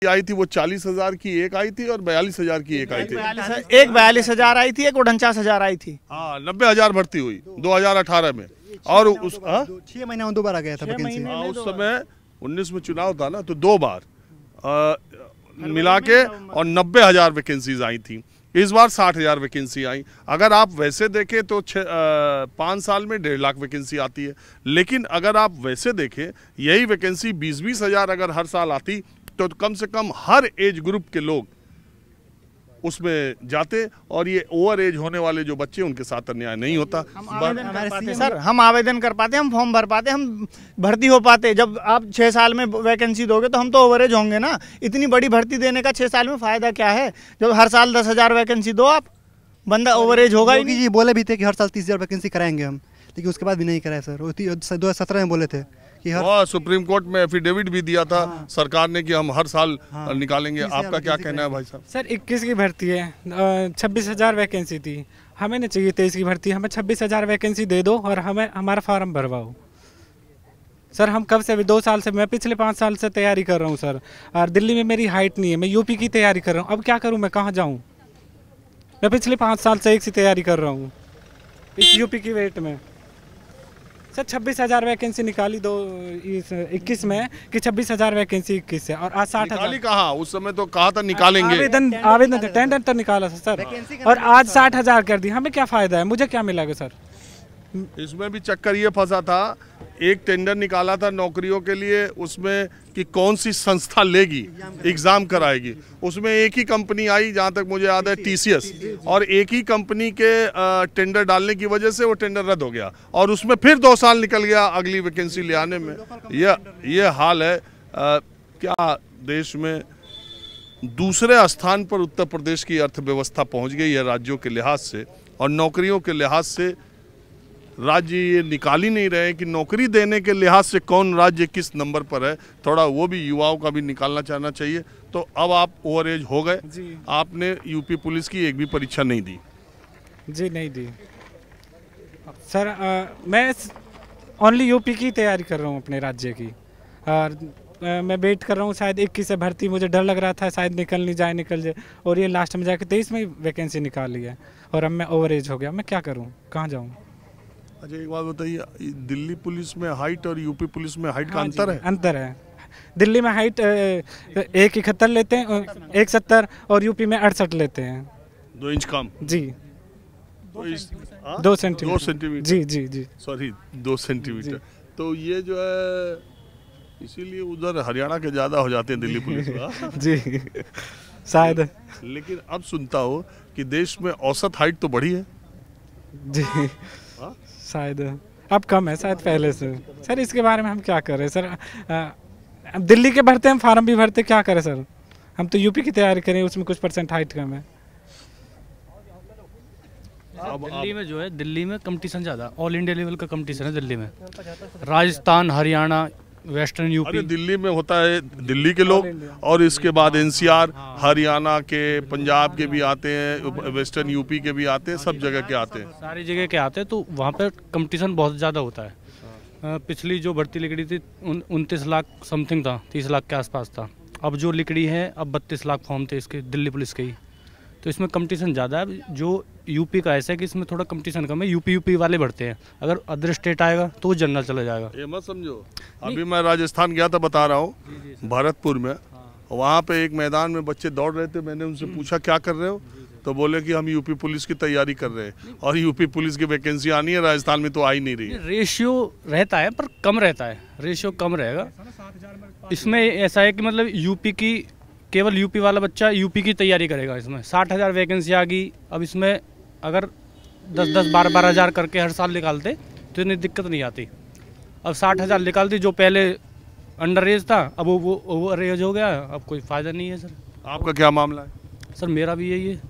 आई थी वो 40,000 की एक आई थी और 42,000 की एक आई थी। एक 42,000 आई थी, एक 49,000 आई थी। हाँ, 90,000 भर्ती हुई 2018 में। और उस 6 महीने में 2 बार आ गया था वैकेंसी। उस समय 19 में चुनाव था ना, तो 2 बार मिला के और 90,000 वैकेंसीज आई थी। इस बार 60,000 वैकेंसी आई। अगर आप वैसे देखें तो 5 साल में 1.5 लाख वैकेंसी आती है, लेकिन अगर आप वैसे देखें यही वैकेंसी 20-20 हज़ार अगर हर साल आती तो कम से कम हर एज ग्रुप के लोग उसमें जाते और ये ओवर एज होने वाले जो बच्चे उनके साथ अन्याय नहीं होता। सर हम आवेदन कर पाते, हम फॉर्म भर पाते, हम भर्ती हो पाते। जब आप 6 साल में वैकेंसी दोगे तो हम तो ओवरेज होंगे ना। इतनी बड़ी भर्ती देने का 6 साल में फायदा क्या है? जब हर साल 10,000 वैकेंसी दो आप, बंदा ओवरेज होगा ही नहीं। जी बोले भी थे कि हर साल 30,000 वैकेंसी कराएंगे हम, लेकिन उसके बाद भी नहीं कराया सर। 2017 में बोले थे कि सुप्रीम कोर्ट में एफिडेविट भी दिया था सरकार ने कि हम हर साल निकालेंगे। आपका क्या कहना है भाई साहब? सर 21 की भर्ती है, 26,000 वैकेंसी थी, हमें नहीं चाहिए 23 की भर्ती, हमें 26,000 वैकेंसी दे दो और हमें हमारा फार्म भरवाओ। सर हम कब से, 2 साल से, मैं पिछले 5 साल से तैयारी कर रहा हूँ सर। और दिल्ली में मेरी हाइट नहीं है, मैं यूपी की तैयारी कर रहा हूँ। अब क्या करूँ, मैं कहाँ जाऊँ? मैं पिछले 5 साल से एक सी तैयारी कर रहा हूँ इस यूपी की वेट में। सर 26,000 वैकेंसी निकाली 21 में कि 26,000 वैकेंसी 21 से, और आज 60,000 कहा। उस समय तो कहा था निकालेंगे, आवेदन टेंडर तो निकाला था सर, और आज 60,000 कर दी। हमें क्या फायदा है, मुझे क्या मिलेगा सर? इसमें भी चक्कर ये फंसा था, एक टेंडर निकाला था नौकरियों के लिए, उसमें कि कौन सी संस्था लेगी, एग्जाम कराएगी। उसमें एक ही कंपनी आई जहां तक मुझे याद है, TCS, और एक ही कंपनी के टेंडर डालने की वजह से वो टेंडर रद्द हो गया और उसमें फिर 2 साल निकल गया अगली वैकेंसी ले आने में। ये हाल है। क्या देश में दूसरे स्थान पर उत्तर प्रदेश की अर्थव्यवस्था पहुंच गई है राज्यों के लिहाज से, और नौकरियों के लिहाज से राज्य ये निकाल ही नहीं रहे कि नौकरी देने के लिहाज से कौन राज्य किस नंबर पर है। थोड़ा वो भी युवाओं का भी निकालना चाहना चाहिए। तो अब आप ओवर एज हो गए, आपने यूपी पुलिस की एक भी परीक्षा नहीं दी? जी नहीं दी सर। मैं ओनली यूपी की तैयारी कर रहा हूँ अपने राज्य की, और मैं वेट कर रहा हूँ शायद 21 से भर्ती। मुझे डर लग रहा था शायद निकल जाए, और ये लास्ट में जाकर 23 में वैकेंसी निकाल ली है, और अब मैं ओवर एज हो गया। मैं क्या करूँ, कहाँ जाऊँ? अच्छा एक बात बताइए, दिल्ली पुलिस में हाइट और यूपी पुलिस में हाइट का अंतर है? अंतर है। दिल्ली में हाइट 171 लेते हैं, 170, और यूपी में 68 लेते हैं। 2 इंच कम? जी 2 सेंटीमीटर। जी जी जी सॉरी 2 सेंटीमीटर। तो ये जो है इसीलिए उधर हरियाणा के ज़्यादा हो जाते हैं दिल्ली पुलिस में। जी शायद। लेकिन अब सुनता हो कि देश में औसत हाइट तो बढ़ी है। जी शायद अब कम है शायद पहले से। सर इसके बारे में हम क्या करें सर? दिल्ली के भरते हम फार्म भी भरते, क्या करें सर? हम तो यूपी की तैयारी करें, उसमें कुछ % हाइट कम है। दिल्ली में जो है, दिल्ली में कंपटीशन ज़्यादा, ऑल इंडिया लेवल का कंपटीशन है दिल्ली में। Rajasthan, Haryana, western UP. अरे दिल्ली में होता है दिल्ली के लोग, और इसके बाद NCR, हरियाणा के, पंजाब के भी आते हैं, वेस्टर्न यूपी के भी आते हैं, सब जगह के आते हैं, सारी जगह के आते हैं। तो वहाँ पर कंपटीशन बहुत ज़्यादा होता है। पिछली जो भर्ती निकली थी 29 लाख समथिंग था, 30 लाख के आसपास था। अब जो निकली है, अब 32 लाख फॉर्म थे इसके, दिल्ली पुलिस के ही। तो इसमें कंपटीशन ज़्यादा है। जो यूपी का ऐसा है कि इसमें थोड़ा कंपटीशन कम है, यूपी वाले बढ़ते हैं। अगर अदर स्टेट आएगा तो वो जनरल चला जाएगा। ये मत समझो। अभी मैं राजस्थान गया था, बता रहा हूँ, भरतपुर में। वहाँ पे एक मैदान में बच्चे दौड़ रहे थे, मैंने उनसे पूछा क्या कर रहे हो, तो बोले कि हम यूपी पुलिस की तैयारी कर रहे हैं। और यूपी पुलिस की वैकेंसी आनी है, राजस्थान में तो आ ही नहीं रही है। रेशियो रहता है पर कम रहता है, रेशियो कम रहेगा। इसमें ऐसा है कि मतलब यूपी की, केवल यूपी वाला बच्चा यूपी की तैयारी करेगा। इसमें 60,000 वैकेंसी आ गई। अब इसमें अगर 10-10, 12-12 हज़ार करके हर साल निकालते तो इतनी दिक्कत नहीं आती। अब 60,000 निकाल दी, जो पहले अंडर एज था अब वो ओवर एज हो गया, अब कोई फ़ायदा नहीं है सर। आपका क्या मामला है? सर मेरा भी यही है।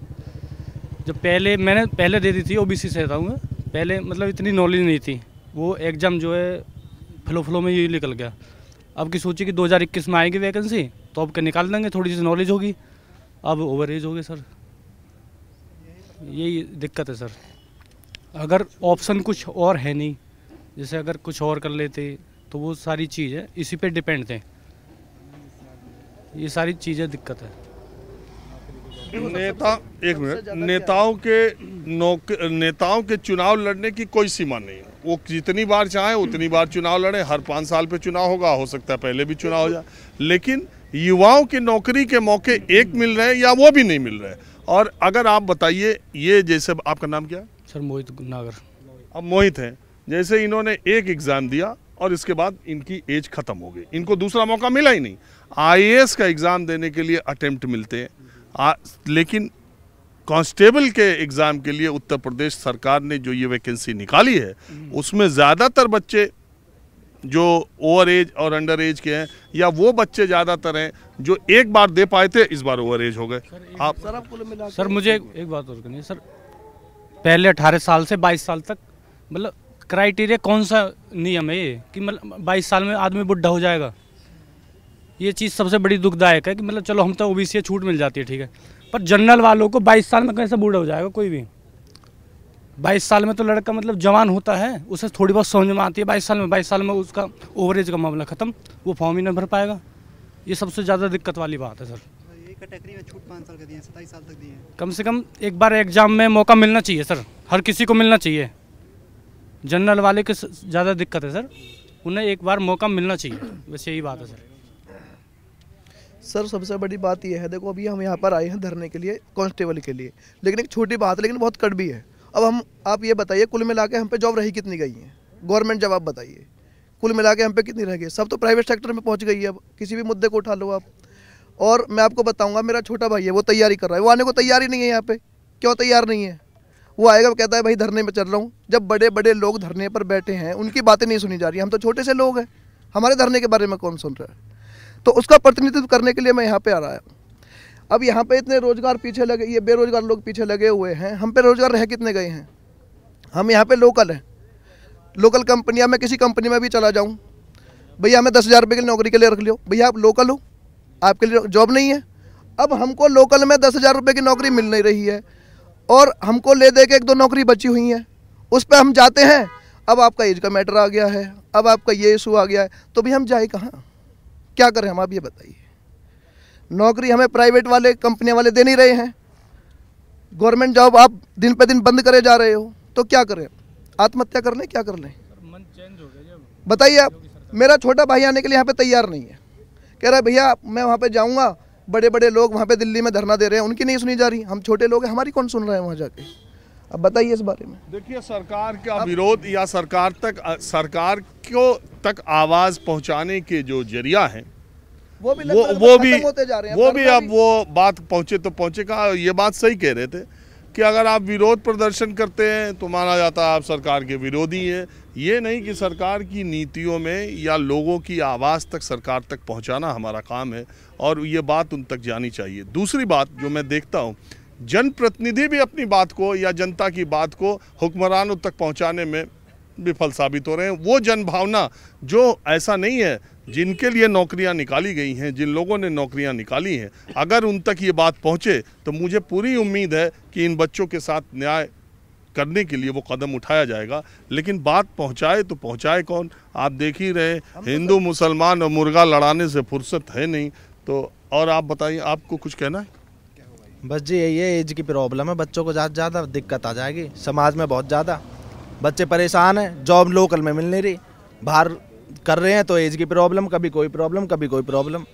जब मैंने पहले दे दी थी, OBC से रहता हूँ मैं, पहले मतलब इतनी नॉलेज नहीं थी। वो एग्ज़ाम जो है फ्लो में ये निकल गया। अब की सोची कि 2021 में आएगी वैकेंसी, तो अब के निकाल देंगे, थोड़ी सी नॉलेज होगी। अब ओवर एज हो गए सर, यही दिक्कत है सर। अगर ऑप्शन कुछ और है नहीं, जैसे अगर कुछ और कर लेते तो वो सारी चीज़ है, इसी पे डिपेंड थे। ये सारी चीज़ें दिक्कत है। नेताओं के चुनाव लड़ने की कोई सीमा नहीं है। वो जितनी बार चाहे उतनी बार चुनाव लड़े। हर 5 साल पे चुनाव होगा, हो सकता है पहले भी चुनाव हो जाए, लेकिन युवाओं की नौकरी के मौके एक मिल रहे हैं या वो भी नहीं मिल रहे। और अगर आप बताइए, ये जैसे आपका नाम क्या है? सर मोहित नागर। अब मोहित हैं, जैसे इन्होंने एक एग्ज़ाम दिया और इसके बाद इनकी एज ख़त्म हो गई, इनको दूसरा मौका मिला ही नहीं। IAS का एग्ज़ाम देने के लिए अटेम्प्ट मिलते हैं, लेकिन कांस्टेबल के एग्ज़ाम के लिए उत्तर प्रदेश सरकार ने जो ये वैकेंसी निकाली है, उसमें ज़्यादातर बच्चे जो ओवर एज और अंडर एज के हैं, या वो बच्चे ज़्यादातर हैं जो एक बार दे पाए थे, इस बार ओवर एज हो गए। सर मुझे एक बात और करनी है सर, पहले 18 साल से 22 साल तक मतलब क्राइटेरिया कौन सा नियम है ये कि मतलब 22 साल में आदमी बुढ़ा हो जाएगा? ये चीज़ सबसे बड़ी दुखदायक है कि मतलब चलो हम तो OBC से छूट मिल जाती है, ठीक है, पर जनरल वालों को 22 साल में कैसे बूढ़ा हो जाएगा कोई भी? 22 साल में तो लड़का मतलब जवान होता है, उसे थोड़ी बहुत समझ में आती है। 22 साल में उसका ओवरेज का मामला ख़त्म, वो फॉर्म ही नहीं भर पाएगा। ये सबसे ज़्यादा दिक्कत वाली बात है सर। ये कैटेगरी में छूट 5 साल का दिए, 27 साल तक दिए। कम से कम एक बार एग्ज़ाम में मौका मिलना चाहिए सर, हर किसी को मिलना चाहिए। जनरल वाले के ज़्यादा दिक्कत है सर, उन्हें एक बार मौका मिलना चाहिए, बस यही बात है सर। सर सबसे बड़ी बात यह है, देखो अभी हम यहाँ पर आए हैं धरने के लिए कांस्टेबल के लिए, लेकिन एक छोटी बात है लेकिन बहुत कड़वी है। अब आप ये बताइए, कुल मिला के हम पे जॉब रही कितनी गई है? गवर्नमेंट जवाब बताइए, कुल मिला के हम पे कितनी रह गई? सब तो प्राइवेट सेक्टर में पहुँच गई है। अब किसी भी मुद्दे को उठा लो आप। और मैं आपको बताऊँगा, मेरा छोटा भाई है, वो तैयारी कर रहा है, वो आने को तैयार ही नहीं है यहाँ पे। क्यों तैयार नहीं है? वो आएगा, वो कहता है भाई धरने में चल रहा हूँ। जब बड़े बड़े लोग धरने पर बैठे हैं, उनकी बातें नहीं सुनी जा रही। हम तो छोटे से लोग हैं, हमारे धरने के बारे में कौन सुन रहा है? तो उसका प्रतिनिधित्व करने के लिए मैं यहाँ पे आ रहा हूँ। अब यहाँ पे इतने रोजगार पीछे लगे, ये बेरोजगार लोग पीछे लगे हुए हैं। हम पे रोजगार रह कितने गए हैं? हम यहाँ पे लोकल हैं, लोकल कंपनियाँ, मैं किसी कंपनी में भी चला जाऊँ, भैया हमें 10,000 रुपये की नौकरी के लिए रख लियो। भैया आप लोकल हो, आपके लिए जॉब नहीं है। अब हमको लोकल में 10,000 रुपये की नौकरी मिल नहीं रही है, और हमको ले दे के 1-2 नौकरी बची हुई हैं, उस पर हम जाते हैं। अब आपका एज का मैटर आ गया है, अब आपका ये इशू आ गया है, तो भी हम जाए कहाँ? क्या करें हम? आप ये बताइए। नौकरी हमें प्राइवेट वाले, कंपनियां वाले दे नहीं रहे हैं, गवर्नमेंट जॉब आप दिन पे दिन बंद करे जा रहे हो, तो क्या करें? आत्महत्या कर लें? क्या कर लें? बताइए आप। मेरा छोटा भाई आने के लिए यहाँ पे तैयार नहीं है, कह रहा है भैया मैं वहाँ पे जाऊँगा, बड़े बड़े लोग वहाँ पे दिल्ली में धरना दे रहे हैं, उनकी नहीं सुनी जा रही, हम छोटे लोग हैं, हमारी कौन सुन रहा है वहाँ जाके? अब बताइए इस बारे में। देखिए, सरकार का विरोध या सरकार को तक आवाज पहुंचाने के जो जरिया हैं, वो भी अब वो बात पहुंचे तो पहुंचेगा। ये बात सही कह रहे थे कि अगर आप विरोध प्रदर्शन करते हैं तो माना जाता है आप सरकार के विरोधी हैं। ये नहीं कि सरकार की नीतियों में या लोगों की आवाज़ तक सरकार तक पहुंचाना हमारा काम है, और ये बात उन तक जानी चाहिए। दूसरी बात जो मैं देखता हूँ, जनप्रतिनिधि भी अपनी बात को या जनता की बात को हुक्मरानों तक पहुंचाने में विफल साबित हो रहे हैं। वो जनभावना जो ऐसा नहीं है, जिनके लिए नौकरियां निकाली गई हैं, जिन लोगों ने नौकरियां निकाली हैं, अगर उन तक ये बात पहुंचे तो मुझे पूरी उम्मीद है कि इन बच्चों के साथ न्याय करने के लिए वो कदम उठाया जाएगा। लेकिन बात पहुंचाए तो पहुंचाए कौन? आप देख ही रहे, हिंदू मुसलमान और मुर्गा लड़ाने से फुर्सत है नहीं। तो और आप बताइए, आपको कुछ कहना है? बस जी यही है, एज की प्रॉब्लम है, बच्चों को ज़्यादा दिक्कत आ जाएगी, समाज में बहुत ज़्यादा बच्चे परेशान हैं, जॉब लोकल में मिल नहीं रही, बाहर कर रहे हैं तो एज की प्रॉब्लम, कभी कोई प्रॉब्लम कभी कोई प्रॉब्लम।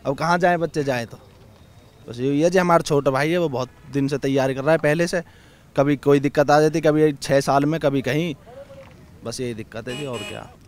अब कहाँ जाएं बच्चे, जाएं तो बस यही है जी। हमारा छोटा भाई है, वो बहुत दिन से तैयारी कर रहा है पहले से, कभी कोई दिक्कत आ जाती, कभी 6 साल में, कभी कहीं, बस यही दिक्कत है जी, और क्या।